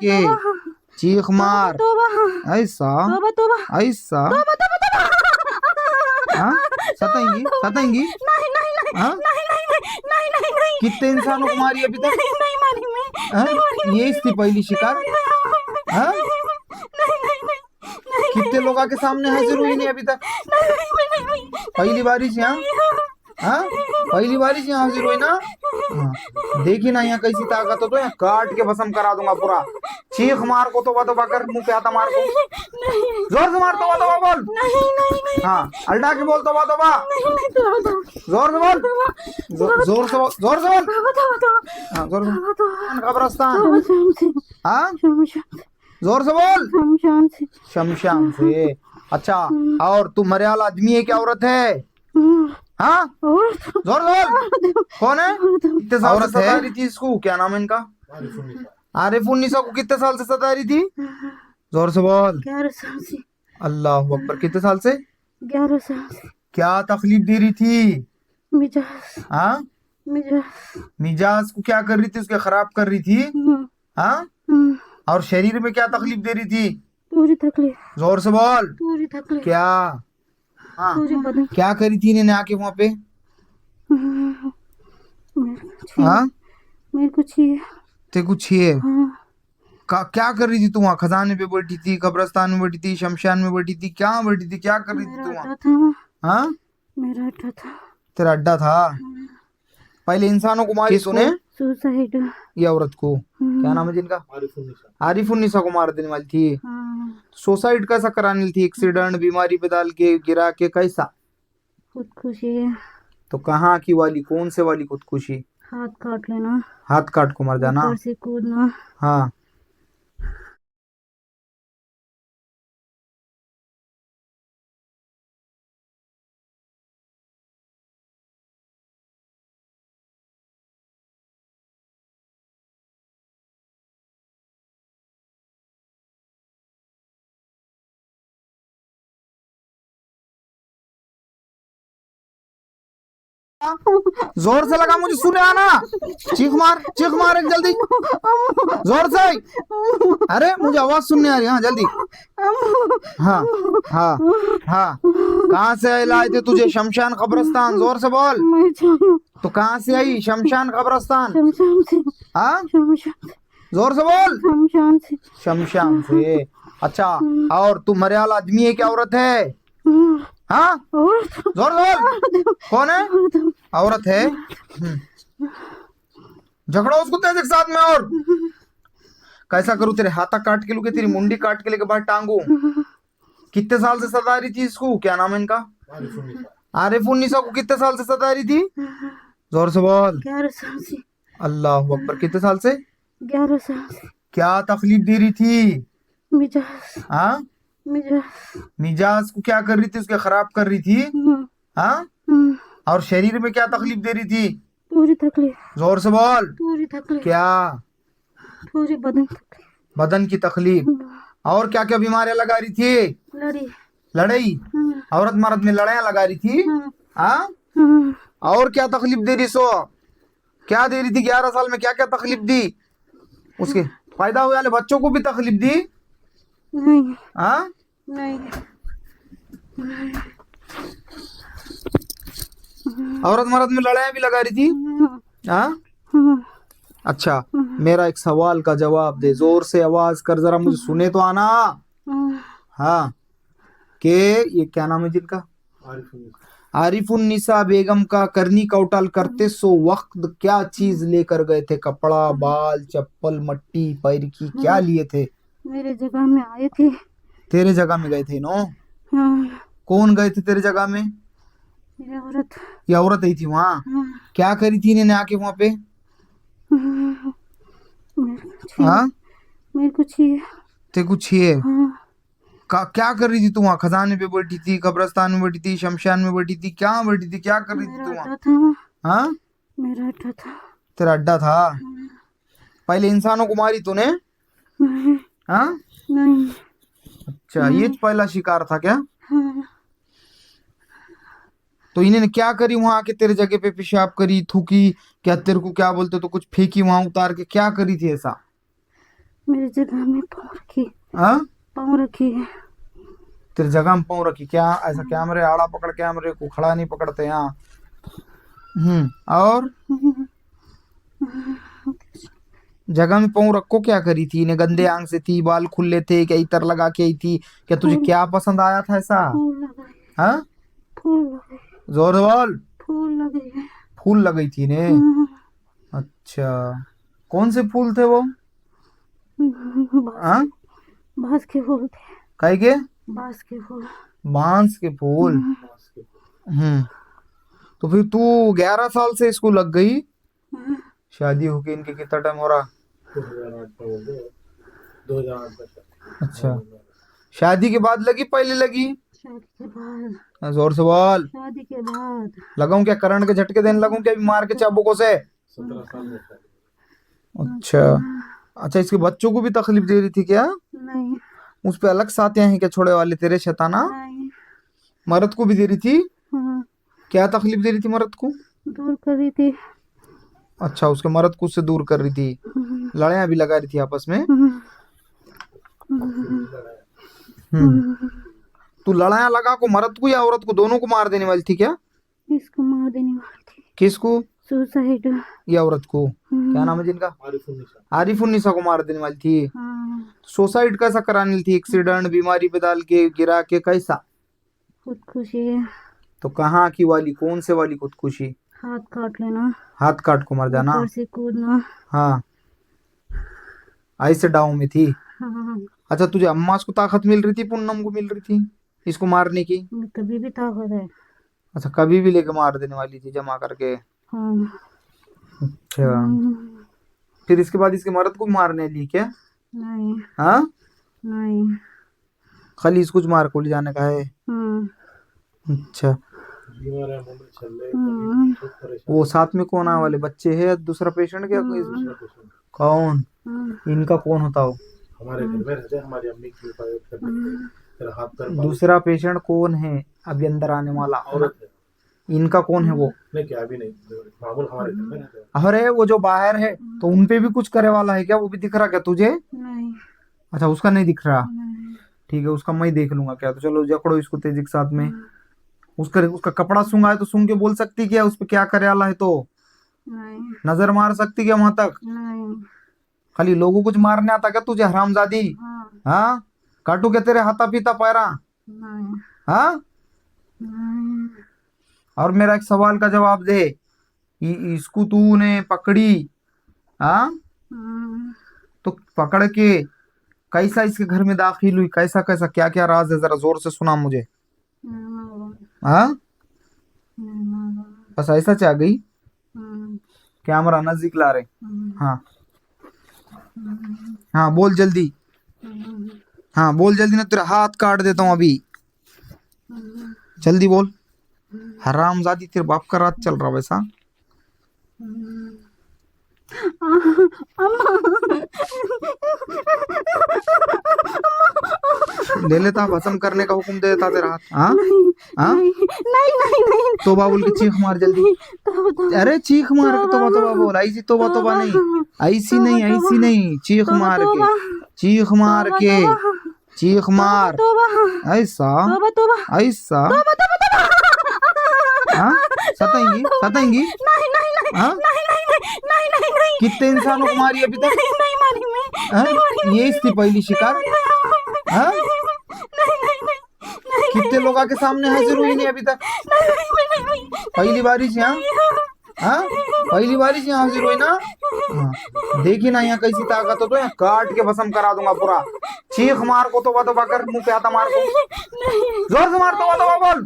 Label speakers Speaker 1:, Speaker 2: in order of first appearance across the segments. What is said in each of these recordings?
Speaker 1: के
Speaker 2: तौबा
Speaker 1: चीख मार
Speaker 2: तौबा
Speaker 1: ऐसा
Speaker 2: तौबा तौबा
Speaker 1: ऐसा।
Speaker 2: तौबा तौबा तौबा।
Speaker 1: हाँ सताएंगी सताएंगी।
Speaker 2: नहीं नहीं नहीं
Speaker 1: हाँ
Speaker 2: नहीं नहीं नहीं नहीं नहीं
Speaker 1: कितने इंसानों को मारी अभी तक?
Speaker 2: नहीं नहीं मारी मैं
Speaker 1: हाँ
Speaker 2: नहीं मारी
Speaker 1: ये थी पहली शिकार। हाँ
Speaker 2: नहीं नहीं नहीं
Speaker 1: कितने लोगों के सामने हाजिर हुई नहीं अभी तक? पहली बारी से। हाँ हाँ पहली बारी से हाजिर हुई ना। हाँ देखी ना यहाँ कैसी ताकत हो तो यहाँ काट के भस्म करा दूंगा पूरा। चीख मार को तो कर मुंह पे आता मार को जोर से मार तो बोल। हाँ अल्टा के बोल तो जोर से बोल जोर से बोल जोर से बोल। हाँ जोर से कब्रस्तान। हाँ जोर से बोल शमशान से। अच्छा और तू मरयाल आदमी है क्या औरत है? हाँ जोर से बोल कौन है? कितने साल से सता रही थी इसको? क्या नाम है इनका? आरिफ उन्नीसा को कितने साल से सता रही थी? जोर से बोल।
Speaker 2: 11 साल से।
Speaker 1: अल्लाह अकबर। कितने साल से?
Speaker 2: 11 साल से।
Speaker 1: क्या तकलीफ दे रही थी?
Speaker 2: मिजाज
Speaker 1: हाँ मिजाज को क्या कर रही थी? उसके खराब कर रही थी। हाँ और शरीर में क्या तकलीफ दे रही थी?
Speaker 2: पूरी तकलीफ।
Speaker 1: जोर से बोल।
Speaker 2: पूरी तकलीफ।
Speaker 1: क्या? हाँ
Speaker 2: पूरी बदन।
Speaker 1: क्या करी थी इन्हें आके वहां पे? हाँ
Speaker 2: मेरे को चाहिए।
Speaker 1: ते कुछ है।
Speaker 2: हाँ।
Speaker 1: क्या कर रही थी तू वहाँ? खजाने पे बैठी थी, कब्रस्तान में बैठी थी, शमशान में बैठी थी, क्या बैठी थी? क्या कर रही थी तू वहाँ? हाँ
Speaker 2: मेरा अड्डा था।
Speaker 1: तेरा अड्डा था। पहले इंसानों को मारी तूने?
Speaker 2: सुसाइड।
Speaker 1: ये औरत को क्या नाम है जिनका? आरिफ उन्नीसा को मार देने वाली थी। सुसाइड कैसा कराने वाली थी? एक्सीडेंट बीमारी पे डाल के गिरा के कैसा?
Speaker 2: खुदकुशी।
Speaker 1: तो कहाँ की वाली? कौन से वाली खुदकुशी?
Speaker 2: हाथ काट लेना।
Speaker 1: हाथ काट को मर जाना।
Speaker 2: ऊपर से कूदना।
Speaker 1: हाँ जोर से लगा मुझे सुने आना। चीख मार एक जल्दी जोर से। अरे मुझे आवाज सुनने आ रही है। हाँ जल्दी। हाँ हाँ हाँ कहाँ से लाए थे तुझे? शमशान कब्रस्तान। जोर से बोल। तो कहाँ से आई? शमशान कब्रस्तान।
Speaker 2: शमशान से।
Speaker 1: हाँ
Speaker 2: शमशान।
Speaker 1: जोर से बोल।
Speaker 2: शमशान से।
Speaker 1: शमशान से। अच्छा और तू मरयाल आदमी है क्या औरत है? हाँ जोर से बोल कौन है? औरत है। झगड़ो उसको तेरे साथ में। और कैसा करूं? तेरे हाथा काट के लू के तेरी मुंडी काट के लेके बाहर टांगू? कितने साल से सता रही थी इसको? क्या नाम है इनका? आरिफ उन्नीसा को कितने साल से सता रही थी? जोर से बोल।
Speaker 2: 11 साल से।
Speaker 1: अल्लाह अकबर। कितने साल से?
Speaker 2: 11 साल से।
Speaker 1: क्या तकलीफ दे रही थी?
Speaker 2: मिजाज।
Speaker 1: हाँ मिजाज को क्या कर रही थी? उसके खराब कर रही थी। हाँ और शरीर में क्या तकलीफ दे रही थी?
Speaker 2: पूरी तकलीफ।
Speaker 1: जोर से बोल।
Speaker 2: पूरी तकलीफ।
Speaker 1: क्या?
Speaker 2: पूरी बदन तकलीफ।
Speaker 1: बदन की तकलीफ। और क्या क्या बीमारियां लगा रही थी? लड़ाई। औरत मर्द में लड़ाइयां लगा रही थी। हाँ और क्या तकलीफ दे रही? सो क्या दे रही थी? 11 साल में क्या क्या तकलीफ दी? उसके पैदा हुए वाले बच्चों को भी तकलीफ दी?
Speaker 2: नहीं।
Speaker 1: हाँ
Speaker 2: नहीं।
Speaker 1: औरत मर्द में लड़ाइयां भी लगा रही थी। हाँ अच्छा मेरा एक सवाल का जवाब दे। जोर से आवाज कर जरा मुझे सुने तो आना। हाँ के ये क्या नाम है जिनका? आरिफ उन्नीसा बेगम का करनी कौटाल करते सो वक्त क्या चीज लेकर गए थे? कपड़ा, बाल, चप्पल, मट्टी, पैर की क्या लिए थे?
Speaker 2: मेरे जगह में आए थे।
Speaker 1: तेरे जगह में गए थे नो?
Speaker 2: हाँ।
Speaker 1: कौन गए थे तेरे जगह में?
Speaker 2: ये औरत।
Speaker 1: ये औरत आई थी वहाँ। क्या करी थी इन्हें आके वहाँ पे? हाँ
Speaker 2: मेरे को चाहिए।
Speaker 1: ते कुछ है। क्या कर रही थी तू वहाँ? खजाने पे बैठी थी, कब्रस्तान में बैठी थी, शमशान में बैठी थी, क्या बैठी थी? क्या कर रही थी तू वहाँ? हाँ
Speaker 2: मेरा अड्डा था।
Speaker 1: तेरा अड्डा था। पहले इंसानों को मारी तूने? हाँ
Speaker 2: नहीं।
Speaker 1: अच्छा ये पहला शिकार था क्या?
Speaker 2: हाँ।
Speaker 1: तो इन्हें क्या करी वहां आके? तेरे जगह पे पेशाब करी, थूकी? क्या तेरे को क्या बोलते तो कुछ फेंकी वहां उतार के? क्या करी थी ऐसा?
Speaker 2: मेरी जगह में पाँव रखी,
Speaker 1: हाँ
Speaker 2: पाँव रखी है।
Speaker 1: तेरी जगह में पाँव रखी क्या? ऐसा कैमरे आड़ा पकड़ कैमरे को खड़ा नहीं पकड़ते यहाँ। और जगह में पाँव रखो क्या करी थी? इन्हें गंदे आंख से थी, बाल खुले थे क्या, इतर लगा के आई थी क्या? तुझे क्या पसंद आया था ऐसा?
Speaker 2: फूल लगाए,
Speaker 1: हाँ
Speaker 2: फूल लगाए,
Speaker 1: जोर से बोल।
Speaker 2: फूल लगे हैं।
Speaker 1: फूल लगाई थी ने? अच्छा कौन से फूल थे वो? हाँ
Speaker 2: बांस के फूल थे,
Speaker 1: काहे के?
Speaker 2: बांस के फूल।
Speaker 1: बांस के फूल। तो फिर तू 11 साल से इसको लग गई? शादी होके इनके कितना टाइम हो रहा?
Speaker 3: 2008
Speaker 1: अच्छा शादी के बाद लगी पहले लगी?
Speaker 2: शादी के बाद,
Speaker 1: जोर से बोल।
Speaker 2: शादी के बाद।
Speaker 1: लगाऊं क्या करंट के झटके देने लगूं क्या अभी मार के चाबुकों से?
Speaker 3: 17 साल में शादी।
Speaker 1: अच्छा अच्छा इसके बच्चों को भी तकलीफ दे रही थी क्या?
Speaker 2: नहीं
Speaker 1: उस पे अलग साथियां हैं क्या छोड़े वाले तेरे शैताना?
Speaker 2: नहीं।
Speaker 1: मर्द को भी दे रही थी?
Speaker 2: हाँ,
Speaker 1: क्या तकलीफ दे रही थी मर्द को?
Speaker 2: दूर कर रही थी।
Speaker 1: अच्छा उसके मर्द को उससे दूर कर रही थी, लड़ाइयां भी लगा रही थी आपस में। तू लड़ाइयां लगा को मर्द को या औरत को दोनों को मार देने वाली थी क्या?
Speaker 2: इसको मार देने वाली थी।
Speaker 1: किसको?
Speaker 2: सुसाइड।
Speaker 1: ये औरत को? क्या नाम है जिनका? आरिफ उन्नीसा को मार देने वाली थी।
Speaker 2: हाँ,
Speaker 1: सुसाइड कैसा कराने वाली थी? एक्सीडेंट बीमारी पे डाल के गिरा के कैसा?
Speaker 2: खुदकुशी है।
Speaker 1: तो कहाँ की वाली, कौन से वाली खुदकुशी?
Speaker 2: हाथ काट लेना,
Speaker 1: हाथ काट को मर जाना?
Speaker 2: ऊपर से कूदना।
Speaker 1: हाँ ऐसे डाउन में थी।
Speaker 2: हाँ,
Speaker 1: अच्छा तुझे अम्मास को ताकत मिल रही थी, पूनम को मिल रही थी इसको मारने की?
Speaker 2: कभी भी ताकत है।
Speaker 1: अच्छा कभी भी लेके मार देने वाली थी जमा करके?
Speaker 2: हाँ।
Speaker 1: अच्छा फिर इसके बाद इसके मर्द को मारने ली क्या?
Speaker 2: नहीं
Speaker 1: हाँ
Speaker 2: नहीं।
Speaker 1: खाली इसको मार को ले जाने का है?
Speaker 2: हाँ,
Speaker 1: अच्छा
Speaker 3: बीमार है, मुंबई चल रहे,
Speaker 2: हाँ,
Speaker 3: बहुत परेशान।
Speaker 1: वो साथ में कौन आने वाले बच्चे है? दूसरा पेशेंट क्या कोई? कौन?
Speaker 2: हाँ,
Speaker 1: इनका कौन होता हो?
Speaker 3: हमारे घर में रहते हैं, हमारी अम्मी की हिफाजत करते हैं। तेरा हाथ कर
Speaker 1: दूसरा पेशेंट कौन है अभी अंदर आने वाला?
Speaker 3: औरत है।
Speaker 1: इनका कौन है वो?
Speaker 3: नहीं क्या अभी नहीं, मामूल हमारे घर में रहते हैं।
Speaker 1: अरे वो जो बाहर है तो उनपे भी कुछ करे वाला है क्या? वो भी दिख रहा क्या तुझे?
Speaker 2: नहीं
Speaker 1: अच्छा उसका नहीं दिख रहा,
Speaker 2: नहीं।
Speaker 1: ठीक है उसका मैं ही देख लूंगा क्या। तो चलो जकड़ो इसको तेजी के साथ में। उसका उसका कपड़ा सूंघा है तो सूंघ के बोल सकती क्या उस पे क्या करे वाला है? तो
Speaker 2: नहीं
Speaker 1: नजर मार सकती क्या वहां तक?
Speaker 2: नहीं।
Speaker 1: खाली लोगों कुछ मारने आता क्या तुझे हरामजादी?
Speaker 2: हाँ,
Speaker 1: हाँ काटू क्या तेरे हाथा पीता पैरा?
Speaker 2: नहीं
Speaker 1: हाँ
Speaker 2: नहीं।
Speaker 1: और मेरा एक सवाल का जवाब दे। इसको तूने पकड़ी, हाँ
Speaker 2: हाँ,
Speaker 1: तो पकड़ के कैसा इसके घर में दाखिल हुई? कैसा कैसा क्या क्या राज है? जरा जोर से सुना मुझे। हाँ बस ऐसा चाह गई? कैमरा नजदीक ला रहे। हाँ हाँ बोल जल्दी। हाँ बोल जल्दी ना तेरा हाथ काट देता हूँ अभी। जल्दी बोल। हरामजादी तेरे बाप का राज चल रहा वैसा? ले लेता भस्म करने का हुक्म दे देता तेरा हाथ। हाँ हाँ
Speaker 2: नहीं नहीं नहीं।
Speaker 1: तोबा बोल के चीख मार जल्दी। अरे चीख मार के तोबा तोबा बोल। ऐसी तोबा तोबा नहीं, ऐसी नहीं, ऐसी नहीं, चीख मार के, चीख मार के, चीख मार ऐसा ऐसा। हाँ सताएंगी सताएंगी? हाँ कितने इंसानों को मारी अभी तक? हाँ? ये इसकी पहली शिकार? हाँ कितने लोग आके सामने हाजिर हुई नहीं अभी तक? पहली बारी से? हाँ हाँ पहली बारी से हाजिर हुई ना? हाँ देखी ना यहाँ कैसी ताकत हो तो यहाँ काट के भस्म करा दूंगा पूरा। चीख मार को तोबा तोबा कर, मुंह पे आता मार को, जोर से मार तोबा तोबा बोल।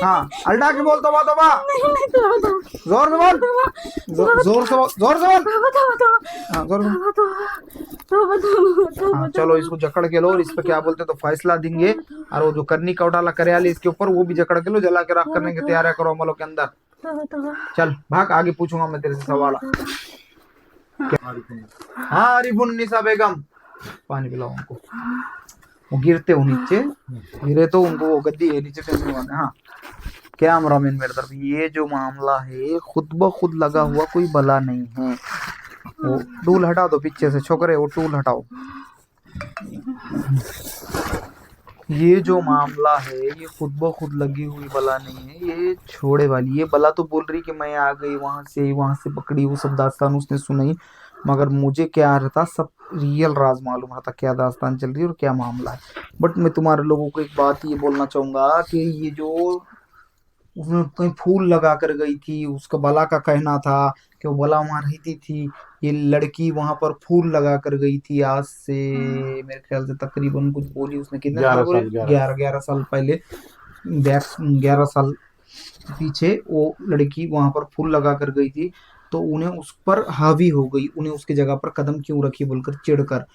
Speaker 1: हाँ अल्टा के बोल तोबा तोबा, जोर से बोल, जोर से बोल, जोर से बोल। हाँ जोर से। हाँ चलो इसको जकड़ के लो और इस पे क्या बोलते तो फैसला देंगे। और वो जो करनी का उठाला करे वाली इसके ऊपर वो भी जकड़ के लो, जला के राख करने की तैयारी करो अमलों के अंदर। चल भाग आगे पूछूंगा मैं तेरे से सवाल। हाँ आरिफुन्निसा बेगम पानी पिलाओ उनको। वो गिरते हो नीचे, गिरे तो उनको वो गद्दी है नीचे टेंशन वाले। हाँ कैमरामैन मेरे तरफ। ये जो मामला है खुद ब खुद लगा हुआ कोई बला नहीं है। वो टूल हटा दो पीछे से, छोकरे वो टूल हटाओ। ये जो मामला है ये खुद ब खुद लगी हुई बला नहीं है, ये छोड़े वाली। ये बला तो बोल रही कि मैं आ गई वहां से पकड़ी, वो सब दास्तान उसने सुनाई, मगर मुझे क्या रहता सब रियल राज मालूम रहता, क्या दास्तान चल रही है और क्या मामला है। बट मैं तुम्हारे लोगों को एक बात ये बोलना चाहूंगा कि ये जो उसने कहीं फूल लगा कर गई थी, उसका बला का कहना था कि वो बला वहां रहती थी, ये लड़की वहां पर फूल लगा कर गई थी आज से मेरे ख्याल से तकरीबन कुछ बोली उसने, कितने साल
Speaker 3: 11
Speaker 1: बोले,
Speaker 3: साल 11
Speaker 1: 11 साल पहले, बैक 11 साल पीछे वो लड़की वहां पर फूल लगा कर गई थी। तो उन्हें उस पर हावी हो गई, उन्हें उसकी जगह पर कदम क्यों रखी बोलकर चिढ़कर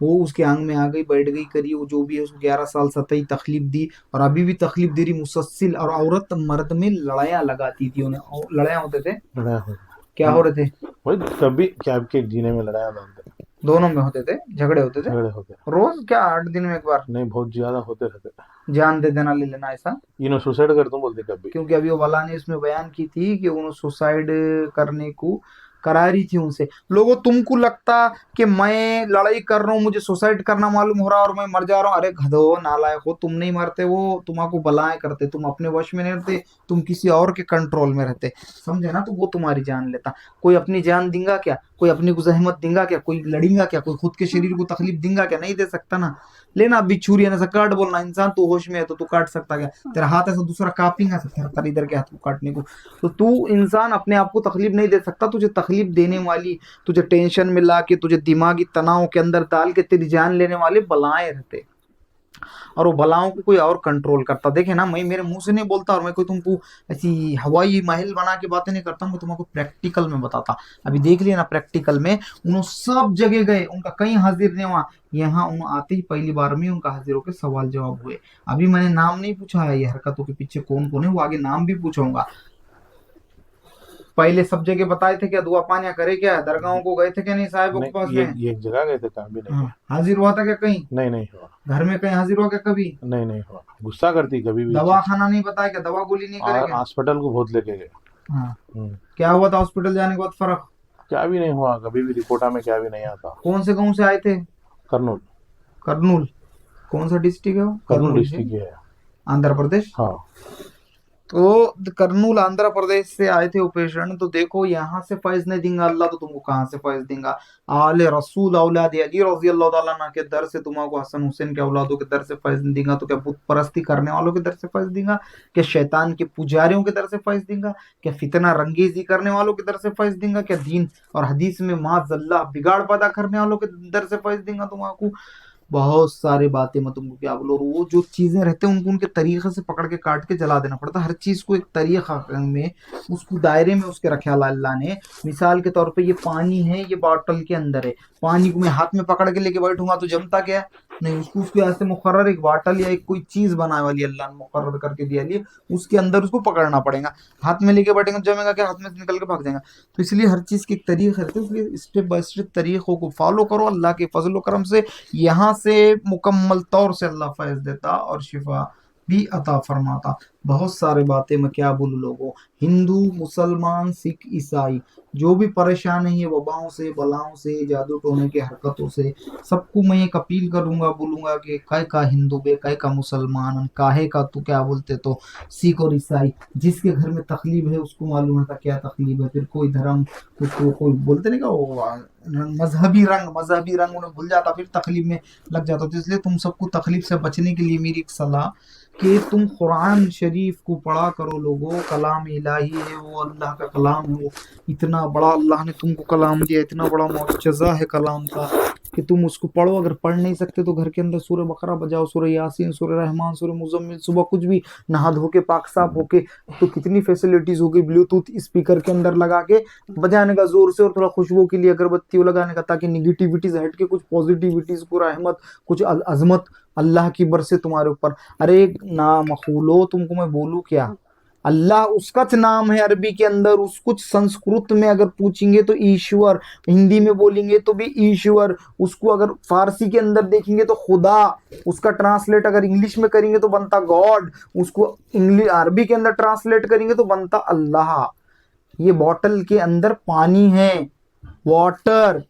Speaker 1: वो उसके आंग में आ गई, बैठ गई, करी वो जो भी है, उसको 11 साल सताई तकलीफ दी और अभी भी तकलीफ दे रही मुसलसिल। और औरत मर्द में लड़ाइयाँ लगाती थी उन्हें, लड़ाइयाँ होते थे,
Speaker 3: लड़ाया हो
Speaker 1: क्या हो रहे थे,
Speaker 3: वही कभी क्या आपके जीने में लड़ाया होते,
Speaker 1: दोनों में होते थे, झगड़े होते थे
Speaker 3: झगड़े होते,
Speaker 1: रोज, क्या 8 दिन में एक बार,
Speaker 3: नहीं बहुत ज्यादा होते रहते।
Speaker 1: जान दे देना ले लेना ऐसा।
Speaker 3: इन्हों सुसाइड कर दूं बोलते कभी।
Speaker 1: क्योंकि अभी वो वाला ने इसमें बयान की थी कि उन्होंने सुसाइड करने को करा रही थी उनसे। लोगों तुमको लगता कि मैं लड़ाई कर रहा हूँ मुझे सुसाइड करना मालूम हो रहा है और मैं मर जा रहा हूँ, अरे गधो नालायक हो, तुम नहीं मरते, वो तुम्हारा बलाएं करते, तुम अपने वश में नहीं रहते, तुम किसी और के कंट्रोल में रहते, समझे ना, तो वो तुम्हारी जान लेता। कोई अपनी जान देगा क्या, कोई अपनी को जहमत देगा क्या, कोई लड़ेगा क्या, कोई खुद के शरीर को तकलीफ देगा क्या, नहीं दे सकता ना। लेना अभी छुरी ऐसा काट बोलना, इंसान तू होश में है तो तू काट सकता क्या, तेरा हाथ ऐसा दूसरा कापेगा थर इधर के हाथ को काटने को, तो तू इंसान अपने आप को तकलीफ नहीं दे सकता। तुझे तकलीफ देने वाली, तुझे टेंशन में ला के, तुझे दिमागी तनाव के अंदर डाल के तेरी जान लेने वाले बलाएं रहते, और वो बलाओं को कोई और कंट्रोल करता। देखे ना, मैं मेरे मुंह से नहीं बोलता और मैं कोई तुमको ऐसी हवाई महल बना के बातें नहीं करता, मैं तुमको प्रैक्टिकल में बताता। अभी देख लिया ना, प्रैक्टिकल में उन्होंने सब जगह गए, उनका कहीं हाजिर नहीं हुआ, यहाँ उन आते ही पहली बार में उनका हाजिर होकर सवाल जवाब हुए। अभी मैंने नाम नहीं पूछा है, ये हरकतों के पीछे कौन कौन है, वो आगे नाम भी पूछूंगा। पहले सब जगह बताए थे क्या, दुआ पानिया करे क्या, दरगाहों को गए थे क्या नहीं साहिबों के पास में,
Speaker 3: ये एक जगह गए थे, काम भी नहीं।
Speaker 1: हाँ, हाजिर हुआ था क्या कहीं,
Speaker 3: नहीं हुआ।
Speaker 1: घर में कहीं हाजिर हुआ क्या कभी,
Speaker 3: नहीं हुआ, गुस्सा करती कभी भी।
Speaker 1: दवा खाना नहीं बताया क्या, दवा गोली नहीं करे क्या,
Speaker 3: हॉस्पिटल को बहुत लेके गए।
Speaker 1: हाँ, क्या हुआ था हॉस्पिटल जाने के बाद फर्क,
Speaker 3: क्या भी नहीं हुआ, कभी भी रिपोर्टा में क्या भी नहीं आता।
Speaker 1: कौन से गांव से आए थे,
Speaker 3: कर्नूल।
Speaker 1: कर्नूल, कौन सा डिस्ट्रिक्ट है वो,
Speaker 3: कर्नूल डिस्ट्रिक्ट है,
Speaker 1: आंध्र प्रदेश।
Speaker 3: हाँ,
Speaker 1: तो कर्नूल आंध्र प्रदेश से आए थे वो पेशेंट। तो देखो यहाँ से फैज नहीं देंगे अल्लाह तो तुमको कहाँ से फैज देंगे। आले रसूल औलाद अली रजी अल्लाह ताला अन्हु के दर से तुमको, हसन हुसैन के औलादों के दर से फैज नहीं देंगे, तो क्या बुत परस्ती करने वालों के दर से फैज देंगे, क्या शैतान के पुजारियों के दर से फैज देंगे, क्या फितना रंगेजी करने वालों के दर से फैज देंगे, क्या दीन और हदीस में माज़ल्ला बिगाड़ पैदा करने वालों के दर से फैज देंगे तुमको। बहुत सारी बातें मैं तुमको क्या बोलो, वो जो चीजें रहते हैं उनको उनके तरीके से पकड़ के काट के जला देना पड़ता है। हर चीज को एक तरीका में, उसको दायरे में उसके रखे अल्लाह ने। मिसाल के तौर पे ये पानी है, ये बॉटल के अंदर है, पानी को मैं हाथ में पकड़ के लेके बैठूंगा तो जमता क्या है, नहीं, उसको उसके ऐसे मुकर्रर एक बॉटल या एक कोई चीज बनाने वाली अल्लाह ने मुकर्रर करके दिया लिए, उसके अंदर उसको पकड़ना पड़ेगा। हाथ में लेके बैठेंगे जमेगा क्या, हाथ में से निकल के भाग जाएगा। तो इसलिए हर चीज के एक तरीके रहते हैं, इसलिए स्टेप बाय स्टेप तरीकों को फॉलो करो, अल्लाह के फजल करम से यहाँ से मुकम्मल तौर से अल्लाह फैज देता और शिफा भी अता फरमाता। बहुत सारे बातें मैं क्या बोलूं लोगों, हिंदू मुसलमान सिख ईसाई जो भी परेशान है वबाओं से, बलाओं से, जादू टोने की हरकतों से, सबको मैं एक अपील करूंगा, बोलूंगा कि काय का हिंदू बे, काय का मुसलमान, काहे का तू क्या बोलते तो सिख और ईसाई, जिसके घर में तकलीफ है उसको मालूम है क्या तकलीफ है। फिर कोई धर्म कोई बोलते नहीं का वो मजहबी रंग उन्हें भूल जाता, फिर तकलीफ में लग जाता। तो इसलिए तुम सबको तकलीफ से बचने के लिए मेरी एक सलाह कि तुम कुरान शरीफ को पढ़ा करो लोगों, कलाम इलाही है वो, अल्लाह का कलाम है वो, इतना बड़ा अल्लाह ने तुमको कलाम दिया, इतना बड़ा मुअज्जज़ा है कलाम का कि तुम उसको पढ़ो। अगर पढ़ नहीं सकते तो घर के अंदर सूरह बकरा बजाओ, सूरह यासीन, सूरह रहमान, सूरह मुज़म्मिल, सुबह कुछ भी नहा धो के पाक साफ होके, तो कितनी फैसिलिटीज होगी, ब्लूटूथ स्पीकर के अंदर लगा के बजाने का जोर से, और थोड़ा खुशबू के लिए अगरबत्ती लगाने का, ताकि निगेटिविटीज हट के कुछ पॉजिटिविटीज को, रहमत, कुछ अजमत अल्लाह की बरसे तुम्हारे ऊपर। अरे ना मखूलो, तुमको मैं बोलूं क्या, अल्लाह उसका नाम है अरबी के अंदर, उस कुछ संस्कृत में अगर पूछेंगे तो ईश्वर, हिंदी में बोलेंगे तो भी ईश्वर, उसको अगर फारसी के अंदर देखेंगे तो खुदा, उसका ट्रांसलेट अगर इंग्लिश में करेंगे तो बनता गॉड, उसको इंग्लिश अरबी के अंदर ट्रांसलेट करेंगे तो बनता अल्लाह। ये बॉटल के अंदर पानी है, वाटर,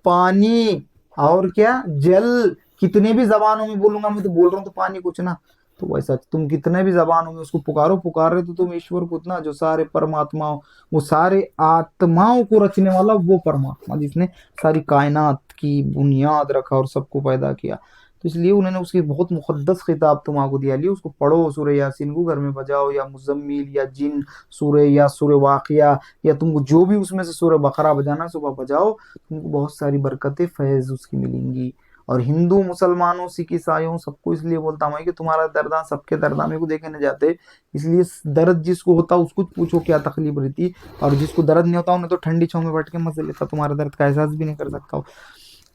Speaker 1: पानी, और क्या, जल। कितने भी जबानों में बोलूंगा मैं तो बोल रहा हूँ तो पानी कुछ ना। तो वैसा तुम कितने भी जबानों में उसको पुकारो, पुकार रहे तो तुम ईश्वर को उतना, जो सारे परमात्माओं, वो सारे आत्माओं को रचने वाला वो परमात्मा जिसने सारी कायनात की बुनियाद रखा और सबको पैदा किया। तो इसलिए उन्होंने उसकी बहुत मुकद्दस खिताब तुम्हारा दिया, लिए उसको पढ़ो, सूरह यासीन को घर में बजाओ, या मुजम्मिल, या जिन सूरह, या सूरह वाक़िया, या तुमको जो भी उसमें से सूरह बकरा बजाना सुबह बजाओ, तुमको बहुत सारी बरकतें फैज़ उसकी मिलेंगी। और हिंदू, मुसलमानों, सिख, ईसाइयों सबको इसलिए बोलता हूँ कि तुम्हारा दर्दा सबके दर्दा मेरे को देखे नहीं जाते, इसलिए दर्द जिसको होता उसको पूछो क्या तकलीफ रहती, और जिसको दर्द नहीं होता उन्हें तो ठंडी छांव में बैठ के मजे लेता, तुम्हारे दर्द का एहसास भी नहीं कर सकता हो।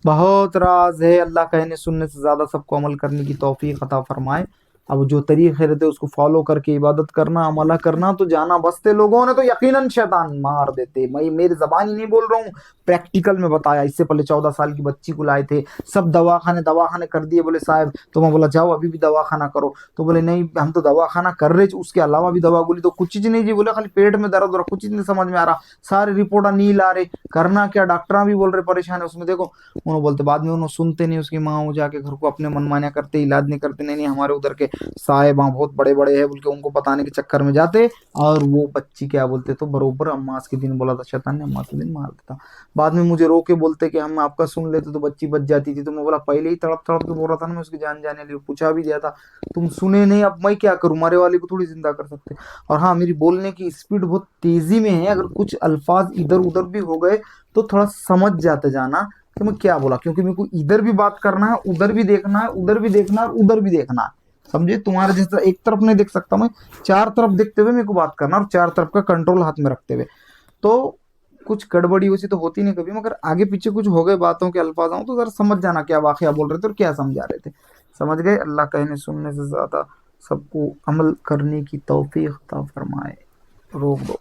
Speaker 1: बहुत राज है, अल्लाह कहने सुनने से ज़्यादा सबको अमल करने की तौफीक अता फरमाए। अब जो तरीक़े रहते उसको फॉलो करके इबादत करना, अमला करना, तो जाना बसते लोगों ने तो यकीनन शैतान मार देते। मैं मेरी ज़बान ही नहीं बोल रहा हूँ, प्रैक्टिकल में बताया। इससे पहले 14 साल की बच्ची को लाए थे, सब दवाखाने कर दिए, बोले साहब, तो मैं बोला जाओ अभी भी दवाखाना करो, तो बोले नहीं हम तो दवाखाना कर रहे, उसके अलावा भी दवा गोली तो कुछ चीज़ नहीं जी, बोले खाली पेट में दर्द हो रहा, कुछ चीज़ नहीं समझ में आ रहा, सारी रिपोर्ट नील आ रही, करना क्या, डॉक्टर भी बोल रहे परेशान है उसमें। देखो उन्होंने बोलते, बाद में उन्होंने सुनते नहीं, उसकी माँ वो जाके घर को अपने मनमानिया करते, इलाज नहीं करते, नहीं हमारे उधर के साहेब बहुत बड़े बड़े हैं बोल के उनको बताने के चक्कर में जाते, और वो बच्ची क्या बोलते, तो बरोबर अम्मास के दिन बोला था शैतान ने, अम्मास के दिन मार देता। बाद में मुझे रो के बोलते कि हम आपका सुन लेते तो बच्ची बच जाती थी। तो मैं बोला पहले ही तड़प तड़प के बोल रहा था ना, मैं उसकी जान जाने लिए पूछा भी दिया था, तुम सुने नहीं, अब मैं क्या करूं, मरे वाले को थोड़ी जिंदा कर सकते। और हाँ, मेरी बोलने की स्पीड बहुत तेजी में है, अगर कुछ अल्फाज इधर उधर भी हो गए तो थोड़ा समझ जाते जाना कि मैं क्या बोला, क्योंकि मेरे को इधर भी बात करना है, उधर भी देखना है, उधर भी देखना है, उधर भी देखना है, समझे। तुम्हारे जैसा एक तरफ नहीं देख सकता मैं, चार तरफ देखते हुए मेरे को बात करना, और चार तरफ का कंट्रोल हाथ में रखते हुए। तो कुछ गड़बड़ी वैसी तो होती नहीं कभी, मगर आगे पीछे कुछ हो गए बातों के अल्फाज तो जरा समझ जाना क्या वाकया बोल रहे थे और क्या समझा रहे थे, समझ गए। अल्लाह कहने सुनने से ज्यादा सबको अमल करने की तौफीक अता फरमाए। रोक दो।